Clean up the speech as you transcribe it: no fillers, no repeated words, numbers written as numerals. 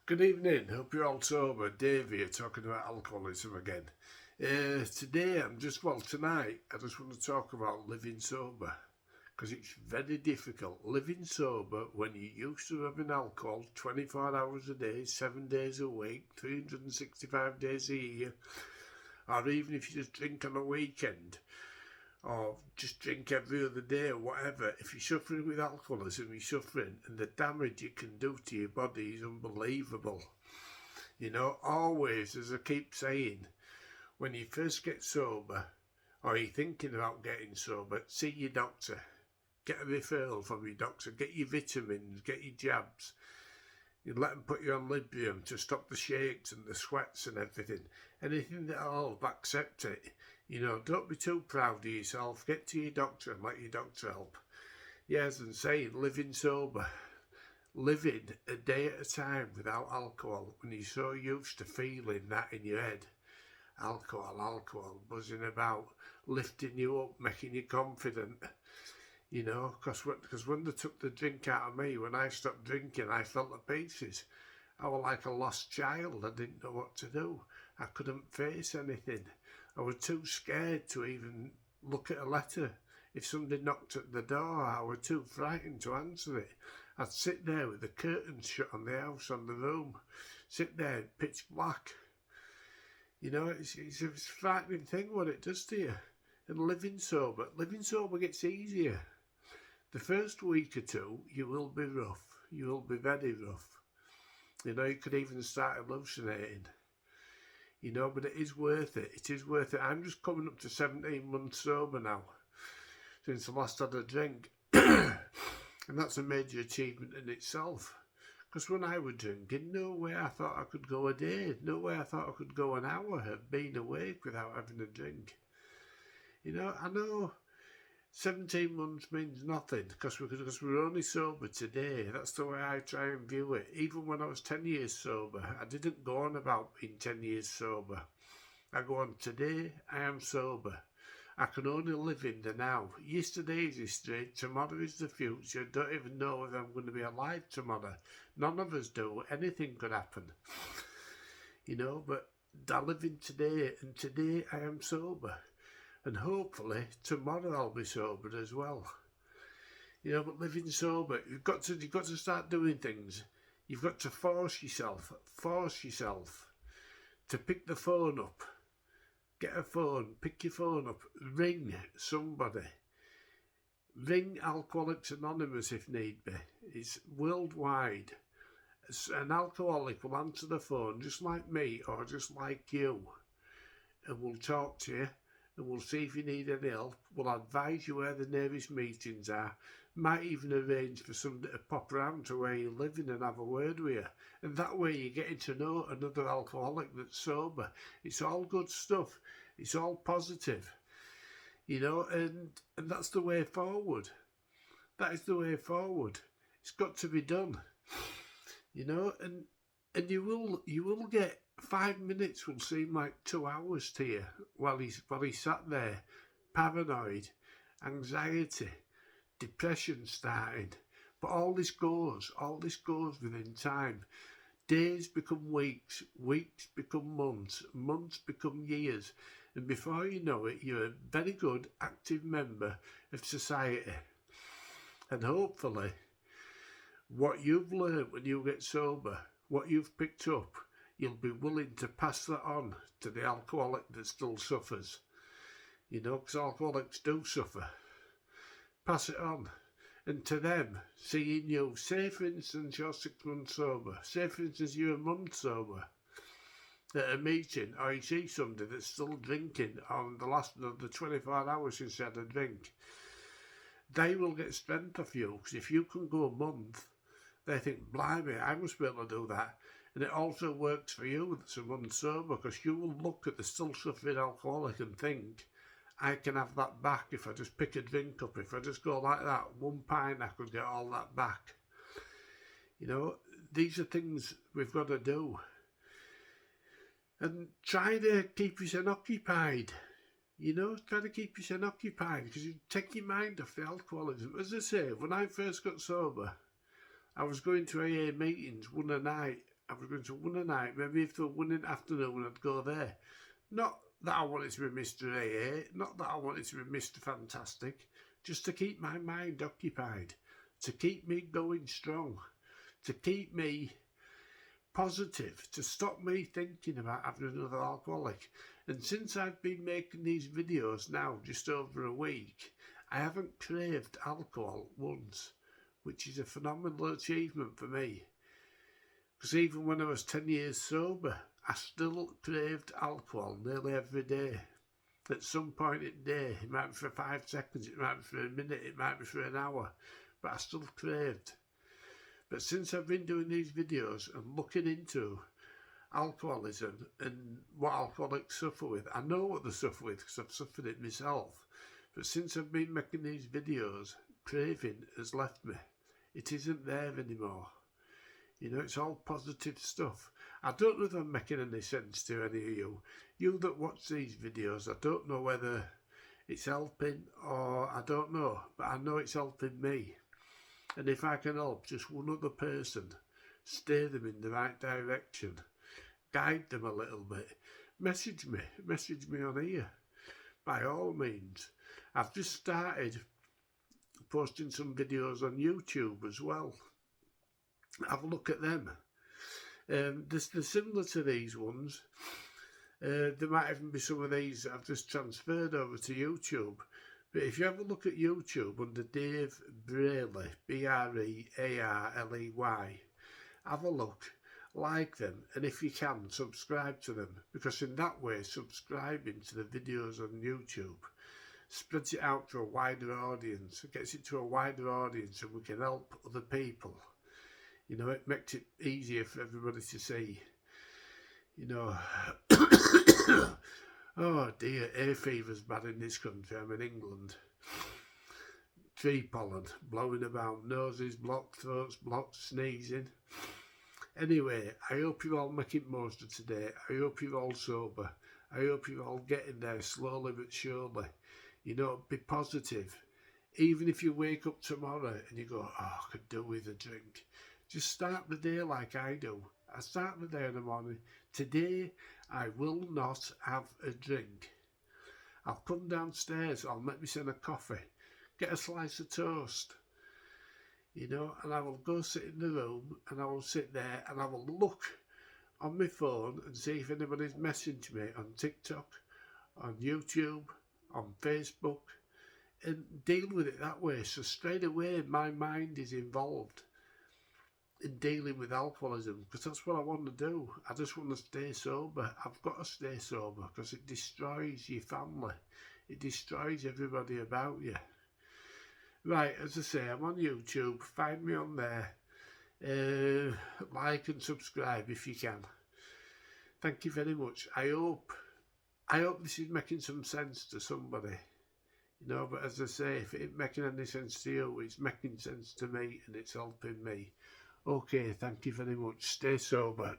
Good evening, hope you're all sober. Dave here talking about alcoholism again. Tonight, I just want to talk about living sober because it's very difficult living sober when you're used to having alcohol 24 hours a day, 7 days a week, 365 days a year, or even if you just drink on a weekend or just drink every other day or whatever. If you're suffering with alcoholism, you're suffering, and the damage it can do to your body is unbelievable. Always, as I keep saying, when you first get sober or you're thinking about getting sober, see your doctor. Get a referral from your doctor, get your vitamins, get your jabs. You let them put you on Librium to stop the shakes and the sweats and everything. Anything that'll help, accept it. Don't be too proud of yourself. Get to your doctor and let your doctor help. Yes, and saying living sober. Living a day at a time without alcohol when you're so used to feeling that in your head. Alcohol, buzzing about, lifting you up, making you confident. Because when they took the drink out of me, when I stopped drinking, I felt the pieces. I was like a lost child. I didn't know what to do. I couldn't face anything. I was too scared to even look at a letter. If somebody knocked at the door, I was too frightened to answer it. I'd sit there with the curtains shut on the house, on the room. Sit there pitch black. It's a frightening thing what it does to you. And living sober gets easier. The first week or two, you will be rough. You will be very rough. You could even start hallucinating. But it is worth it. It is worth it. I'm just coming up to 17 months sober now, since I last had a drink. And that's a major achievement in itself. Because when I was drinking, no way I thought I could go a day. No way I thought I could go an hour of being awake without having a drink. I know 17 months means nothing because we're only sober today. That's the way I try and view it. Even when I was 10 years sober, I didn't go on about being 10 years sober. I go on, today I am sober. I can only live in the now. Yesterday is history, tomorrow is the future. Don't even know whether I'm going to be alive tomorrow. None of us do. Anything could happen. But I live in today, and today I am sober. And hopefully tomorrow I'll be sober as well. But living sober, you've got to start doing things. You've got to force yourself to pick the phone up. Get a phone, pick your phone up, ring somebody. Ring Alcoholics Anonymous if need be. It's worldwide. An alcoholic will answer the phone just like me or just like you, and we'll talk to you, and we'll see if you need any help. We'll advise you where the nearest meetings are. Might even arrange for somebody to pop around to where you're living and have a word with you. And that way you're getting to know another alcoholic that's sober. It's all good stuff. It's all positive. And that's the way forward. That is the way forward. It's got to be done. And you will get 5 minutes will seem like 2 hours to you while he's sat there, paranoid, anxiety, depression starting. But all this goes within time. Days become weeks, weeks become months, months become years, and before you know it, you're a very good, active member of society. And hopefully, what you've learned when you get sober, what you've picked up, you'll be willing to pass that on to the alcoholic that still suffers. Because alcoholics do suffer. Pass it on. And to them, seeing you, say for instance you're 6 months sober, say for instance you're a month sober at a meeting, or you see somebody that's still drinking on the 24 hours since they had a drink, they will get strength off you, because if you can go a month, they think, blimey, I must be able to do that. And it also works for you that's a month sober, because you will look at the still suffering alcoholic and think, I can have that back if I just pick a drink up. If I just go like that, 1 pint, I could get all that back. These are things we've got to do. And try to keep yourself occupied. Try to keep yourself occupied, because you take your mind off the alcoholism. As I say, when I first got sober, I was going to AA meetings one a night, I was going to win a night. Maybe if they were winning afternoon, I'd go there. Not that I wanted to be Mr. AA, not that I wanted to be Mr. Fantastic, just to keep my mind occupied, to keep me going strong, to keep me positive, to stop me thinking about having another alcoholic. And since I've been making these videos now just over a week, I haven't craved alcohol once, which is a phenomenal achievement for me. Because even when I was 10 years sober, I still craved alcohol nearly every day. At some point in the day, it might be for 5 seconds, it might be for a minute, it might be for an hour, but I still craved. But since I've been doing these videos and looking into alcoholism and what alcoholics suffer with, I know what they suffer with because I've suffered it myself. But since I've been making these videos, craving has left me. It isn't there anymore. You know, it's all positive stuff. I don't know if I'm making any sense to any of you. You that watch these videos, I don't know whether it's helping or I don't know, but I know it's helping me. And if I can help just one other person, steer them in the right direction, guide them a little bit, message me on here, by all means. I've just started posting some videos on YouTube as well. Have a look at them. They're similar to these ones. There might even be some of these that I've just transferred over to YouTube. But if you have a look at YouTube under Dave Brearley, Brearley, have a look, like them, and if you can, subscribe to them. Because in that way, subscribing to the videos on YouTube spreads it out to a wider audience. It gets it to a wider audience and we can help other people. You know, it makes it easier for everybody to see. You know, oh dear, hay fever's bad in this country. I'm in England. Tree pollen blowing about, noses blocked, throats blocked, sneezing. Anyway, I hope you're all making most of today. I hope you're all sober. I hope you're all getting there slowly but surely. You know, be positive. Even if you wake up tomorrow and you go, oh, I could do with a drink. Just start the day like I do. I start the day in the morning. Today, I will not have a drink. I'll come downstairs, I'll make myself a coffee, get a slice of toast, you know, and I will go sit in the room and I will sit there and I will look on my phone and see if anybody's messaged me on TikTok, on YouTube, on Facebook, and deal with it that way. So straight away, my mind is involved in dealing with alcoholism because that's what I want to do. I just want to stay sober. I've got to stay sober because it destroys your family. It destroys everybody about you. Right, as I say, I'm on YouTube. Find me on there. Like and subscribe if you can. Thank you very much. I hope this is making some sense to somebody. You know, but as I say, if it ain't making any sense to you, it's making sense to me and it's helping me. Okay, thank you very much. Stay sober.